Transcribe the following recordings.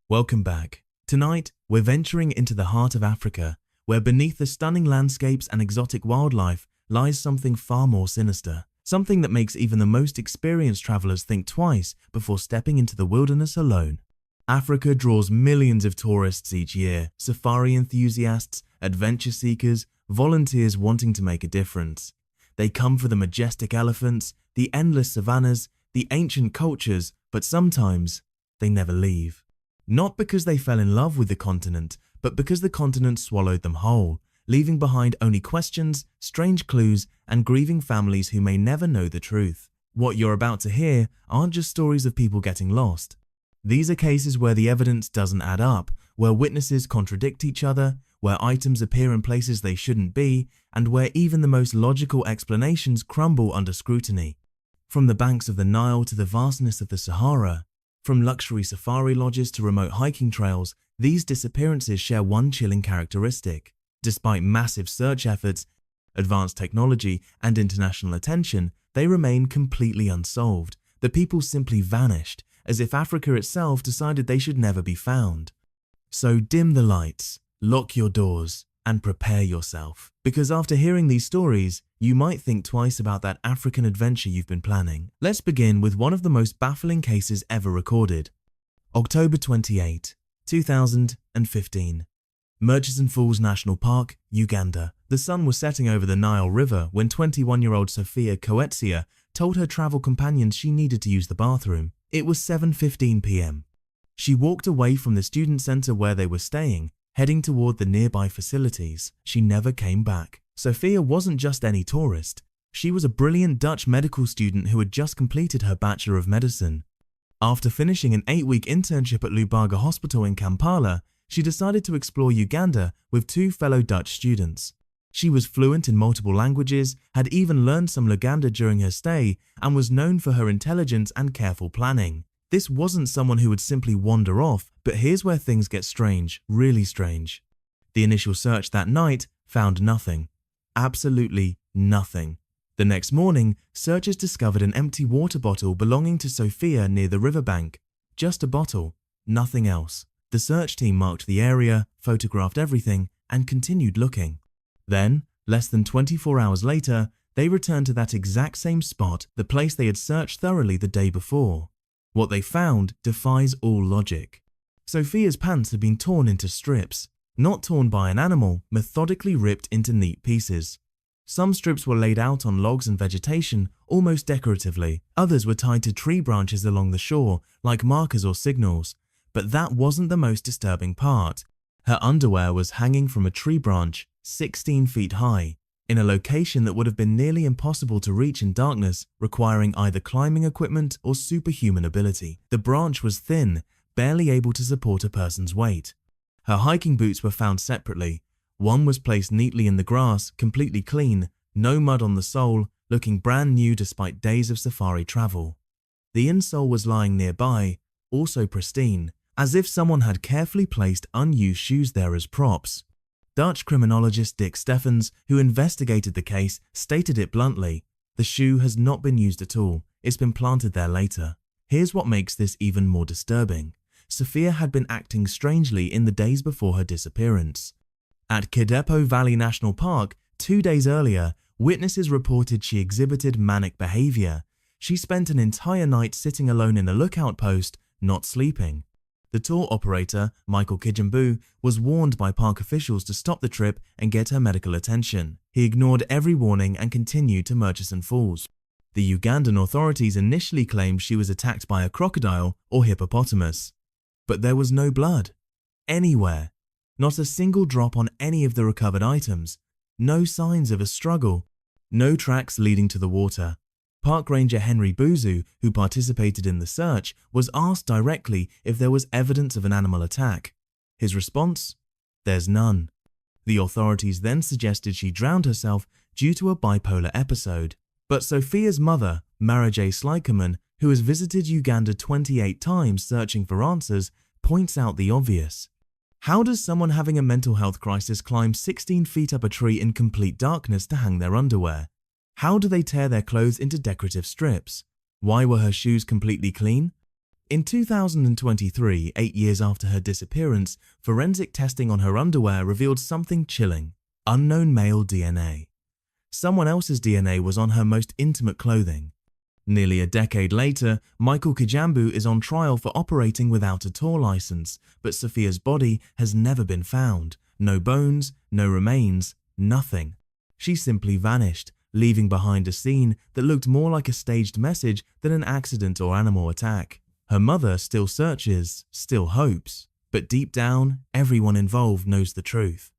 Welcome back. Tonight, we're venturing into the heart of Africa, where beneath the stunning landscapes and exotic wildlife lies something far more sinister. Something that makes even the most experienced travelers think twice before stepping into the wilderness alone. Africa draws millions of tourists each year, safari enthusiasts, adventure seekers, volunteers wanting to make a difference. They come for the majestic elephants, the endless savannas, the ancient cultures, but sometimes they never leave. Not because they fell in love with the continent, but because the continent swallowed them whole, leaving behind only questions, strange clues, and grieving families who may never know the truth. What you're about to hear aren't just stories of people getting lost. These are cases where the evidence doesn't add up, where witnesses contradict each other, where items appear in places they shouldn't be, and where even the most logical explanations crumble under scrutiny. From the banks of the Nile to the vastness of the Sahara, from luxury safari lodges to remote hiking trails, these disappearances share one chilling characteristic. Despite massive search efforts, advanced technology, and international attention, they remain completely unsolved. The people simply vanished, as if Africa itself decided they should never be found. So dim the lights, lock your doors, and prepare yourself. Because after hearing these stories, you might think twice about that African adventure you've been planning. Let's begin with one of the most baffling cases ever recorded. October 28, 2015. Murchison Falls National Park, Uganda. The sun was setting over the Nile River when 21-year-old Sophia Coetzee told her travel companions she needed to use the bathroom. It was 7:15 p.m. She walked away from the student center where they were staying, heading toward the nearby facilities. She never came back. Sophia wasn't just any tourist. She was a brilliant Dutch medical student who had just completed her Bachelor of Medicine. After finishing an 8-week internship at Lubaga Hospital in Kampala, she decided to explore Uganda with 2 fellow Dutch students. She was fluent in multiple languages, had even learned some Luganda during her stay, and was known for her intelligence and careful planning. This wasn't someone who would simply wander off, but here's where things get strange, really strange. The initial search that night found nothing. Absolutely nothing. The next morning, searchers discovered an empty water bottle belonging to Sophia near the riverbank. Just a bottle, nothing else. The search team marked the area, photographed everything, and continued looking. Then, less than 24 hours later, they returned to that exact same spot, the place they had searched thoroughly the day before. What they found defies all logic. Sophia's pants had been torn into strips, not torn by an animal, methodically ripped into neat pieces. Some strips were laid out on logs and vegetation, almost decoratively. Others were tied to tree branches along the shore, like markers or signals. But that wasn't the most disturbing part. Her underwear was hanging from a tree branch, 16 feet high, in a location that would have been nearly impossible to reach in darkness, requiring either climbing equipment or superhuman ability. The branch was thin, barely able to support a person's weight. Her hiking boots were found separately. One was placed neatly in the grass, completely clean, no mud on the sole, looking brand new despite days of safari travel. The insole was lying nearby, also pristine, as if someone had carefully placed unused shoes there as props. Dutch criminologist Dick Steffens, who investigated the case, stated it bluntly: the shoe has not been used at all, it's been planted there later. Here's what makes this even more disturbing. Sophia had been acting strangely in the days before her disappearance. At Kidepo Valley National Park, 2 days earlier, witnesses reported she exhibited manic behavior. She spent an entire night sitting alone in a lookout post, not sleeping. The tour operator, Michael Kijambu, was warned by park officials to stop the trip and get her medical attention. He ignored every warning and continued to Murchison Falls. The Ugandan authorities initially claimed she was attacked by a crocodile or hippopotamus. But there was no blood. Anywhere. Not a single drop on any of the recovered items. No signs of a struggle. No tracks leading to the water. Park Ranger Henry Buzu, who participated in the search, was asked directly if there was evidence of an animal attack. His response? There's none. The authorities then suggested she drowned herself due to a bipolar episode. But Sophia's mother, Mara J. Slykerman, who has visited Uganda 28 times searching for answers, points out the obvious. How does someone having a mental health crisis climb 16 feet up a tree in complete darkness to hang their underwear? How do they tear their clothes into decorative strips? Why were her shoes completely clean? In 2023, 8 years after her disappearance, forensic testing on her underwear revealed something chilling: unknown male DNA. Someone else's DNA was on her most intimate clothing. Nearly a decade later, Michael Kijambu is on trial for operating without a tour license, but Sophia's body has never been found. No bones, no remains, nothing. She simply vanished, leaving behind a scene that looked more like a staged message than an accident or animal attack. Her mother still searches, still hopes, but deep down, everyone involved knows the truth.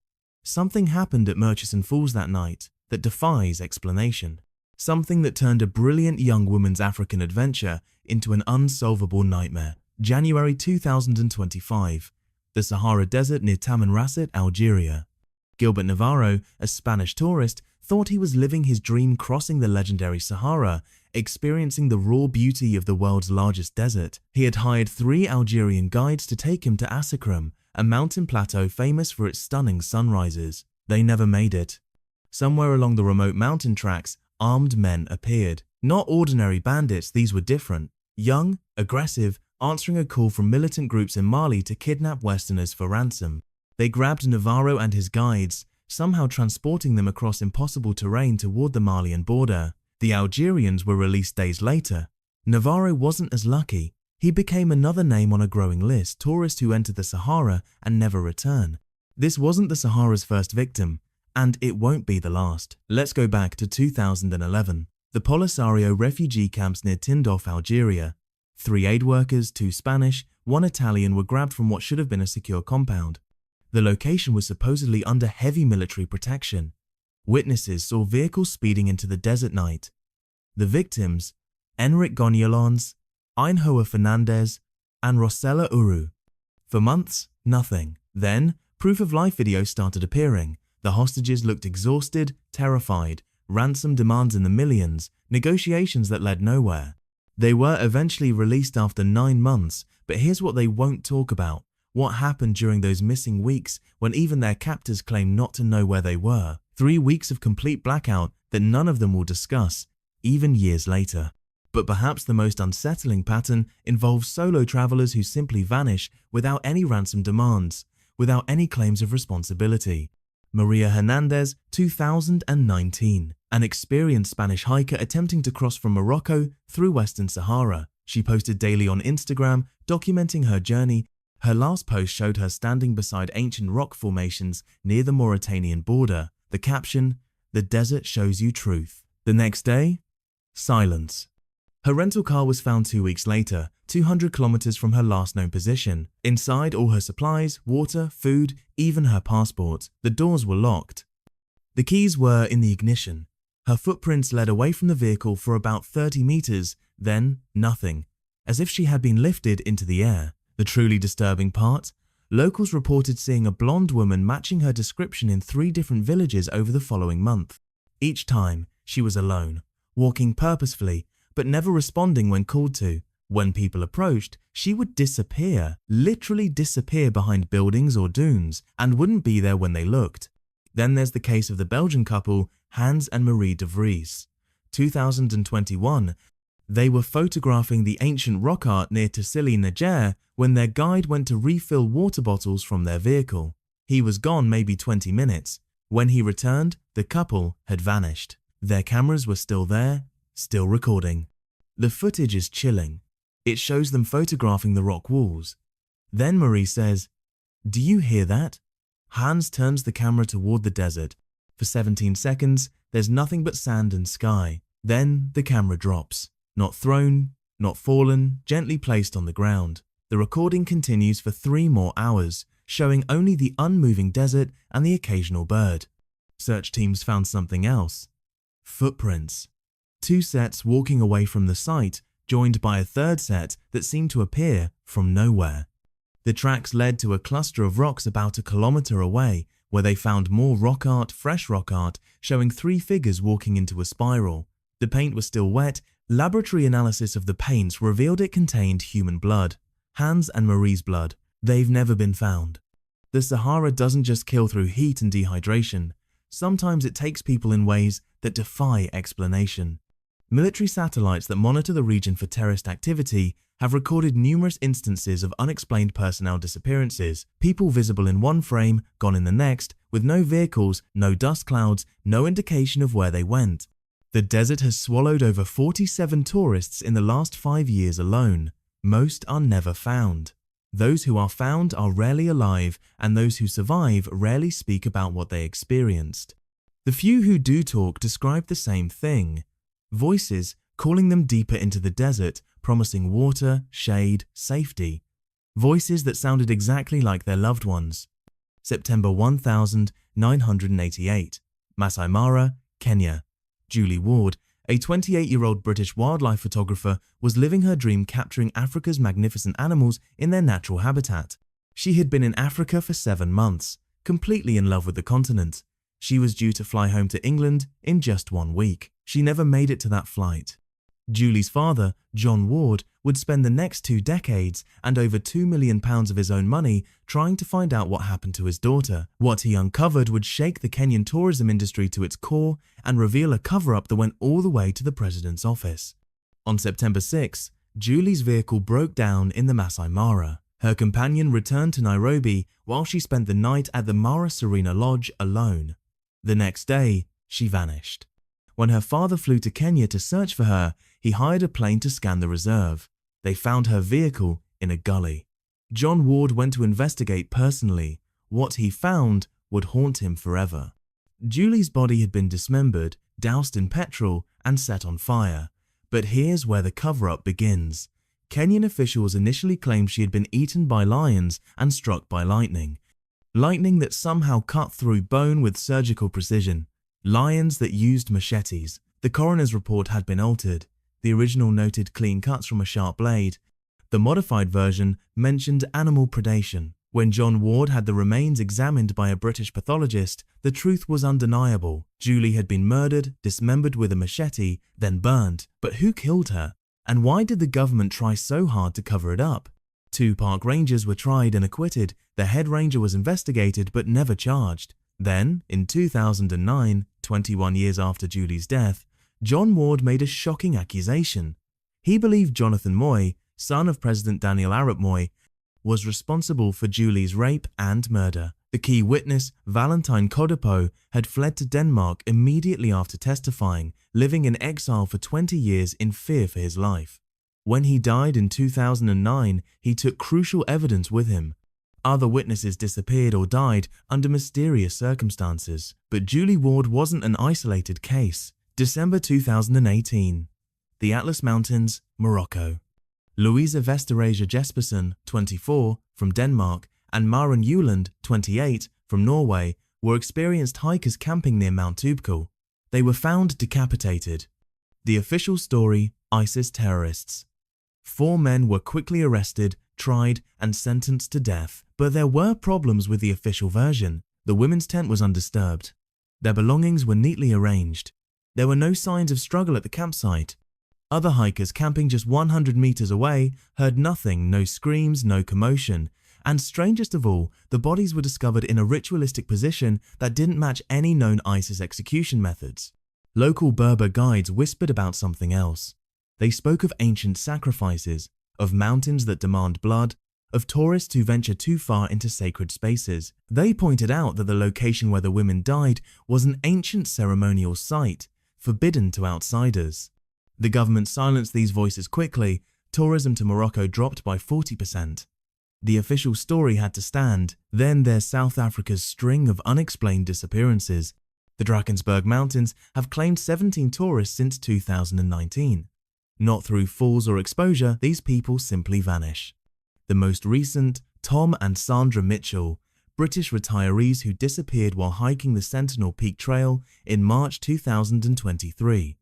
Something happened at Murchison Falls that night that defies explanation. Something that turned a brilliant young woman's African adventure into an unsolvable nightmare. January 2025, the Sahara Desert near Tamanrasset, Algeria. Gilbert Navarro, a Spanish tourist, thought he was living his dream crossing the legendary Sahara, experiencing the raw beauty of the world's largest desert. He had hired 3 Algerian guides to take him to Asakram, a mountain plateau famous for its stunning sunrises. They never made it. Somewhere along the remote mountain tracks, armed men appeared. Not ordinary bandits, these were different. Young, aggressive, answering a call from militant groups in Mali to kidnap Westerners for ransom. They grabbed Navarro and his guides, somehow transporting them across impossible terrain toward the Malian border. The Algerians were released days later. Navarro wasn't as lucky. He became another name on a growing list, tourists who enter the Sahara and never return. This wasn't the Sahara's first victim, and it won't be the last. Let's go back to 2011. The Polisario refugee camps near Tindouf, Algeria. 3 aid workers, 2 Spanish, 1 Italian were grabbed from what should have been a secure compound. The location was supposedly under heavy military protection. Witnesses saw vehicles speeding into the desert night. The victims, Enric Gonzalez, Ainhoa Fernandez, and Rosella Uru. For months, nothing. Then, proof of life videos started appearing. The hostages looked exhausted, terrified, ransom demands in the millions, negotiations that led nowhere. They were eventually released after 9 months, but here's what they won't talk about. What happened during those missing weeks when even their captors claimed not to know where they were. 3 weeks of complete blackout that none of them will discuss, even years later. But perhaps the most unsettling pattern involves solo travelers who simply vanish without any ransom demands, without any claims of responsibility. Maria Hernandez, 2019, an experienced Spanish hiker attempting to cross from Morocco through Western Sahara. She posted daily on Instagram, documenting her journey. Her last post showed her standing beside ancient rock formations near the Mauritanian border. The caption, "The desert shows you truth." The next day, silence. Her rental car was found 2 weeks later, 200 kilometers from her last known position. Inside, all her supplies, water, food, even her passport. The doors were locked. The keys were in the ignition. Her footprints led away from the vehicle for about 30 meters, then nothing, as if she had been lifted into the air. The truly disturbing part? Locals reported seeing a blonde woman matching her description in 3 different villages over the following month. Each time, she was alone, walking purposefully, but never responding when called to. When people approached, she would disappear, literally disappear behind buildings or dunes, and wouldn't be there when they looked. Then there's the case of the Belgian couple, Hans and Marie de Vries. 2021, they were photographing the ancient rock art near Tassili, Niger, when their guide went to refill water bottles from their vehicle. He was gone maybe 20 minutes. When he returned, the couple had vanished. Their cameras were still there, still recording. The footage is chilling. It shows them photographing the rock walls. Then Marie says, "Do you hear that?" Hans turns the camera toward the desert. For 17 seconds, there's nothing but sand and sky. Then the camera drops. Not thrown, not fallen, gently placed on the ground. The recording continues for 3 more hours, showing only the unmoving desert and the occasional bird. Search teams found something else. Footprints. 2 sets walking away from the site, joined by a 3rd set that seemed to appear from nowhere. The tracks led to a cluster of rocks about 1 kilometer away, where they found more rock art, fresh rock art, showing 3 figures walking into a spiral. The paint was still wet. Laboratory analysis of the paints revealed it contained human blood. Hans and Marie's blood. They've never been found. The Sahara doesn't just kill through heat and dehydration. Sometimes it takes people in ways that defy explanation. Military satellites that monitor the region for terrorist activity have recorded numerous instances of unexplained personnel disappearances, people visible in one frame, gone in the next, with no vehicles, no dust clouds, no indication of where they went. The desert has swallowed over 47 tourists in the last 5 years alone. Most are never found. Those who are found are rarely alive, and those who survive rarely speak about what they experienced. The few who do talk describe the same thing. Voices calling them deeper into the desert, promising water, shade, safety. Voices that sounded exactly like their loved ones. September 1988, Masai Mara, Kenya. Julie Ward, a 28-year-old British wildlife photographer, was living her dream capturing Africa's magnificent animals in their natural habitat. She had been in Africa for 7 months, completely in love with the continent. She was due to fly home to England in just 1 week. She never made it to that flight. Julie's father, John Ward, would spend the next 2 decades and over £2 million of his own money trying to find out what happened to his daughter. What he uncovered would shake the Kenyan tourism industry to its core and reveal a cover-up that went all the way to the president's office. On September 6, Julie's vehicle broke down in the Masai Mara. Her companion returned to Nairobi while she spent the night at the Mara Serena Lodge alone. The next day, she vanished. When her father flew to Kenya to search for her, he hired a plane to scan the reserve. They found her vehicle in a gully. John Ward went to investigate personally. What he found would haunt him forever. Julie's body had been dismembered, doused in petrol, and set on fire. But here's where the cover-up begins. Kenyan officials initially claimed she had been eaten by lions and struck by lightning. Lightning that somehow cut through bone with surgical precision. Lions that used machetes. The coroner's report had been altered. The original noted clean cuts from a sharp blade. The modified version mentioned animal predation. When John Ward had the remains examined by a British pathologist, the truth was undeniable. Julie had been murdered, dismembered with a machete, then burned. But who killed her? And why did the government try so hard to cover it up? 2 park rangers were tried and acquitted. The head ranger was investigated but never charged. Then, in 2009, 21 years after Julie's death, John Ward made a shocking accusation. He believed Jonathan Moy, son of President Daniel Arap Moy, was responsible for Julie's rape and murder. The key witness, Valentine Kodepo, had fled to Denmark immediately after testifying, living in exile for 20 years in fear for his life. When he died in 2009, he took crucial evidence with him. Other witnesses disappeared or died under mysterious circumstances, but Julie Ward wasn't an isolated case. December 2018. The Atlas Mountains, Morocco. Louisa Vesterasia Jespersen, 24, from Denmark, and Maren Euland, 28, from Norway, were experienced hikers camping near Mount Toubkal. They were found decapitated. The official story: ISIS terrorists. 4 men were quickly arrested, tried, and sentenced to death. But there were problems with the official version. The women's tent was undisturbed. Their belongings were neatly arranged. There were no signs of struggle at the campsite. Other hikers camping just 100 meters away heard nothing, no screams, no commotion. And strangest of all, the bodies were discovered in a ritualistic position that didn't match any known ISIS execution methods. Local Berber guides whispered about something else. They spoke of ancient sacrifices, of mountains that demand blood, of tourists who venture too far into sacred spaces. They pointed out that the location where the women died was an ancient ceremonial site, forbidden to outsiders. The government silenced these voices quickly. Tourism to Morocco dropped by 40%. The official story had to stand. Then there's South Africa's string of unexplained disappearances. The Drakensberg Mountains have claimed 17 tourists since 2019. Not through falls or exposure, these people simply vanish. The most recent, Tom and Sandra Mitchell, British retirees who disappeared while hiking the Sentinel Peak Trail in March 2023.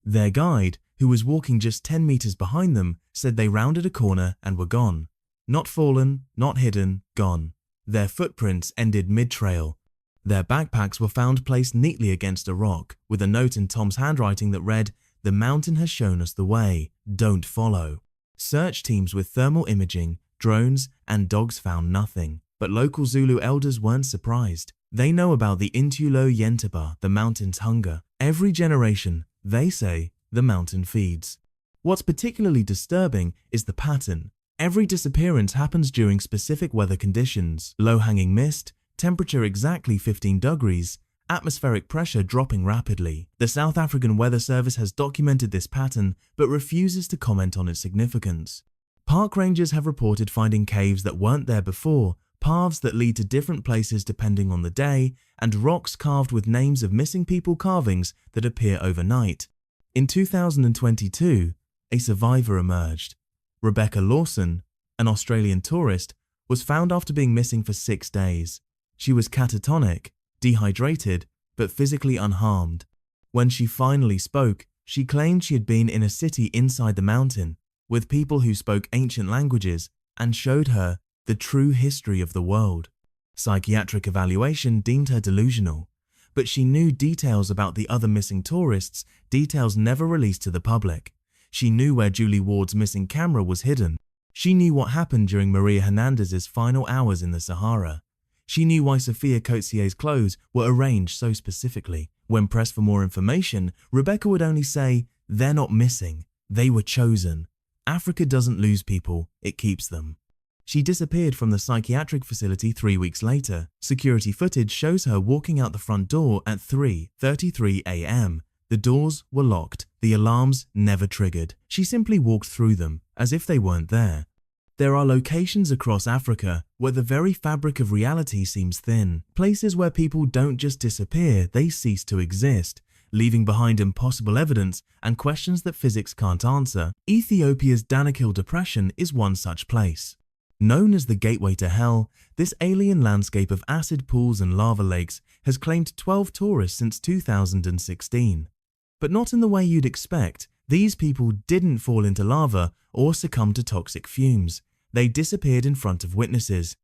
Their guide, who was walking just 10 meters behind them, said they rounded a corner and were gone. Not fallen, not hidden, gone. Their footprints ended mid-trail. Their backpacks were found placed neatly against a rock, with a note in Tom's handwriting that read, "The mountain has shown us the way, don't follow." Search teams with thermal imaging, drones, and dogs found nothing. But local Zulu elders weren't surprised. They know about the Intulo Yentaba, the mountain's hunger. Every generation, they say, the mountain feeds. What's particularly disturbing is the pattern. Every disappearance happens during specific weather conditions: low-hanging mist, temperature exactly 15 degrees, atmospheric pressure dropping rapidly. The South African Weather Service has documented this pattern but refuses to comment on its significance. Park rangers have reported finding caves that weren't there before, paths that lead to different places depending on the day, and rocks carved with names of missing people carvings that appear overnight. In 2022, a survivor emerged. Rebecca Lawson, an Australian tourist, was found after being missing for 6 days. She was catatonic, dehydrated, but physically unharmed. When she finally spoke, she claimed she had been in a city inside the mountain, with people who spoke ancient languages, and showed her the true history of the world. Psychiatric evaluation deemed her delusional, but she knew details about the other missing tourists, details never released to the public. She knew where Julie Ward's missing camera was hidden. She knew what happened during Maria Hernandez's final hours in the Sahara. She knew why Sophia Cotier's clothes were arranged so specifically. When pressed for more information, Rebecca would only say, "They're not missing, they were chosen. Africa doesn't lose people, it keeps them." She disappeared from the psychiatric facility 3 weeks later. Security footage shows her walking out the front door at 3:33 a.m. The doors were locked, the alarms never triggered. She simply walked through them, as if they weren't there. There are locations across Africa where the very fabric of reality seems thin. Places where people don't just disappear, they cease to exist, leaving behind impossible evidence and questions that physics can't answer. Ethiopia's Danakil Depression is one such place. Known as the Gateway to Hell, this alien landscape of acid pools and lava lakes has claimed 12 tourists since 2016. But not in the way you'd expect. These people didn't fall into lava or succumb to toxic fumes. They disappeared in front of witnesses.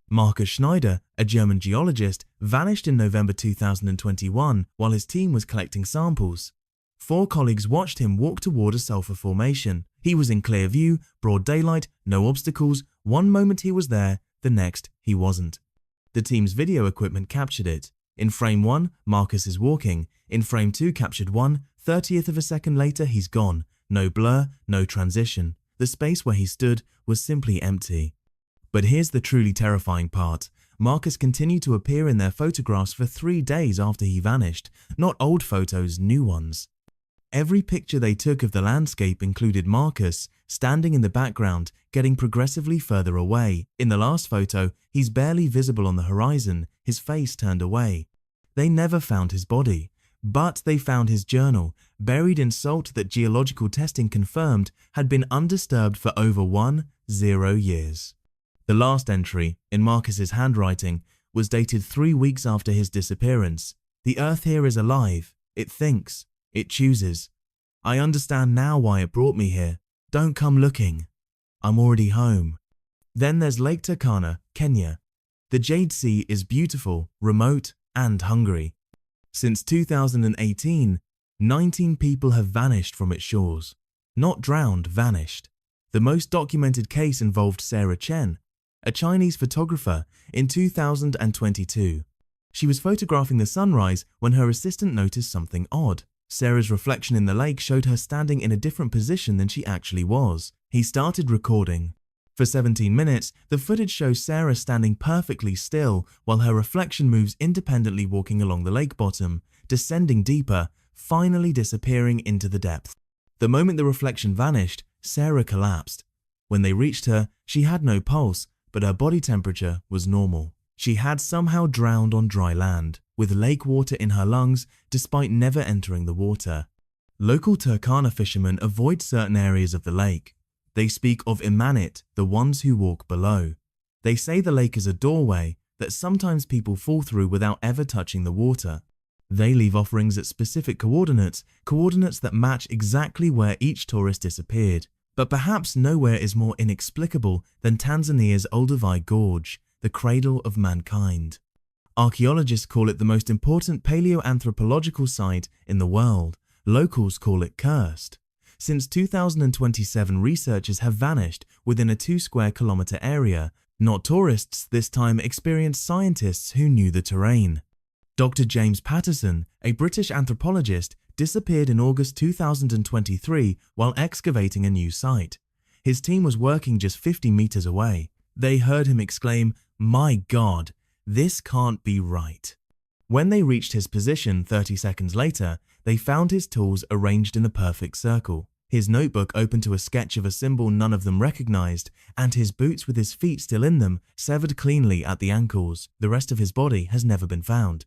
Markus Schneider, a German geologist, vanished in November 2021 while his team was collecting samples. 4 colleagues watched him walk toward a sulfur formation. He was in clear view, broad daylight, no obstacles. One moment he was there, the next he wasn't. The team's video equipment captured it. In frame 1, Marcus is walking. In frame 2 captured 1/30th of a second later he's gone. No blur, no transition. The space where he stood was simply empty. But here's the truly terrifying part. Marcus continued to appear in their photographs for 3 days after he vanished. Not old photos, new ones. Every picture they took of the landscape included Marcus standing in the background, getting progressively further away. In the last photo, he's barely visible on the horizon, his face turned away. They never found his body, but they found his journal, buried in salt that geological testing confirmed had been undisturbed for over 10 years. The last entry, in Marcus's handwriting, was dated 3 weeks after his disappearance. "The earth here is alive. It thinks. It chooses. I understand now why it brought me here. Don't come looking. I'm already home." Then there's Lake Turkana, Kenya. The Jade Sea is beautiful, remote, and hungry. Since 2018, 19 people have vanished from its shores. Not drowned, vanished. The most documented case involved Sarah Chen, a Chinese photographer, in 2022. She was photographing the sunrise when her assistant noticed something odd. Sarah's reflection in the lake showed her standing in a different position than she actually was. He started recording. For 17 minutes, the footage shows Sarah standing perfectly still while her reflection moves independently, walking along the lake bottom, descending deeper, finally disappearing into the depth. The moment the reflection vanished, Sarah collapsed. When they reached her, she had no pulse, but her body temperature was normal. She had somehow drowned on dry land, with lake water in her lungs despite never entering the water. Local Turkana fishermen avoid certain areas of the lake. They speak of Imanit, the ones who walk below. They say the lake is a doorway that sometimes people fall through without ever touching the water. They leave offerings at specific coordinates that match exactly where each tourist disappeared. But perhaps nowhere is more inexplicable than Tanzania's Olduvai Gorge, the cradle of mankind. Archaeologists call it the most important paleoanthropological site in the world. Locals call it cursed. Since 2027, researchers have vanished within a 2 square kilometer area. Not tourists this time, experienced scientists who knew the terrain. Dr. James Patterson, a British anthropologist, disappeared in August 2023 while excavating a new site. His team was working just 50 meters away. They heard him exclaim, "My God, this can't be right." When they reached his position 30 seconds later, they found his tools arranged in a perfect circle, his notebook open to a sketch of a symbol none of them recognized, and his boots with his feet still in them, severed cleanly at the ankles. The rest of his body has never been found.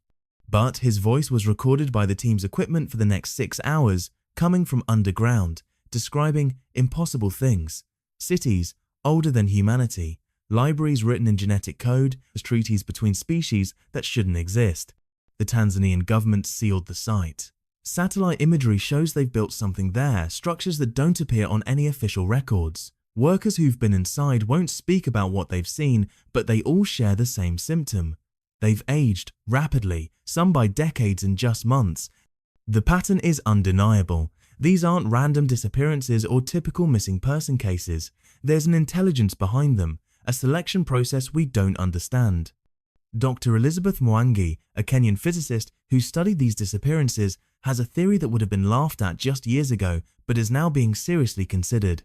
But his voice was recorded by the team's equipment for the next 6 hours, coming from underground, describing impossible things. Cities older than humanity, libraries written in genetic code, treaties between species that shouldn't exist. The Tanzanian government sealed the site. Satellite imagery shows they've built something there, structures that don't appear on any official records. Workers who've been inside won't speak about what they've seen, but they all share the same symptom. They've aged rapidly, some by decades in just months. The pattern is undeniable. These aren't random disappearances or typical missing person cases. There's an intelligence behind them, a selection process we don't understand. Dr. Elizabeth Mwangi, a Kenyan physicist who studied these disappearances, has a theory that would have been laughed at just years ago but is now being seriously considered.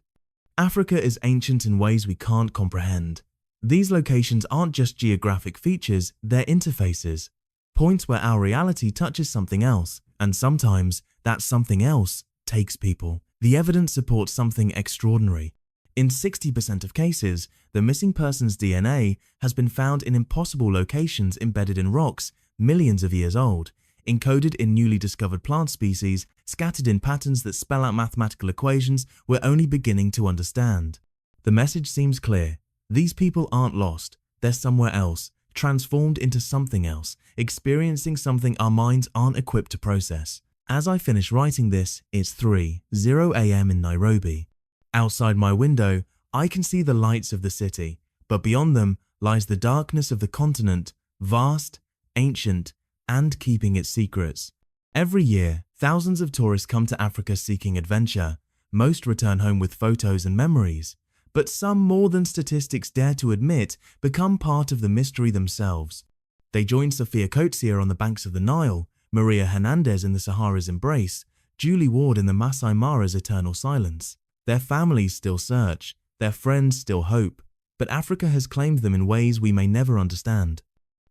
Africa is ancient in ways we can't comprehend. These locations aren't just geographic features, they're interfaces, points where our reality touches something else, and sometimes that something else takes people. The evidence supports something extraordinary. In 60% of cases, the missing person's DNA has been found in impossible locations embedded in rocks millions of years old, encoded in newly discovered plant species, scattered in patterns that spell out mathematical equations we're only beginning to understand. The message seems clear. These people aren't lost. They're somewhere else, transformed into something else, experiencing something our minds aren't equipped to process. As I finish writing this, it's 3:00 a.m. in Nairobi. Outside my window, I can see the lights of the city, but beyond them lies the darkness of the continent, vast, ancient, and keeping its secrets. Every year, thousands of tourists come to Africa seeking adventure. Most return home with photos and memories, but some, more than statistics dare to admit, become part of the mystery themselves. They join Sophia Coetzee on the banks of the Nile, Maria Hernandez in the Sahara's embrace, Julie Ward in the Masai Mara's eternal silence. Their families still search, their friends still hope, but Africa has claimed them in ways we may never understand.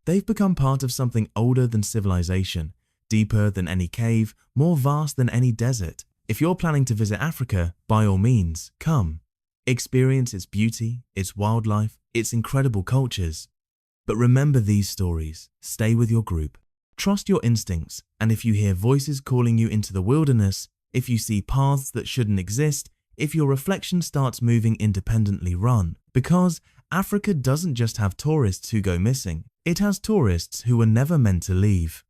They've become part of something older than civilization, deeper than any cave, more vast than any desert. If you're planning to visit Africa, by all means, come. Experience its beauty, its wildlife, its incredible cultures. But remember these stories. Stay with your group. Trust your instincts, and if you hear voices calling you into the wilderness, if you see paths that shouldn't exist, if your reflection starts moving independently, run. Because Africa doesn't just have tourists who go missing, it has tourists who were never meant to leave.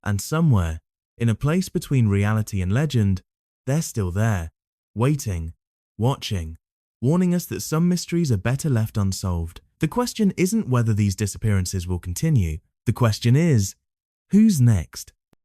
And somewhere, in a place between reality and legend, they're still there, waiting, watching, warning us that some mysteries are better left unsolved. The question isn't whether these disappearances will continue. The question is, who's next?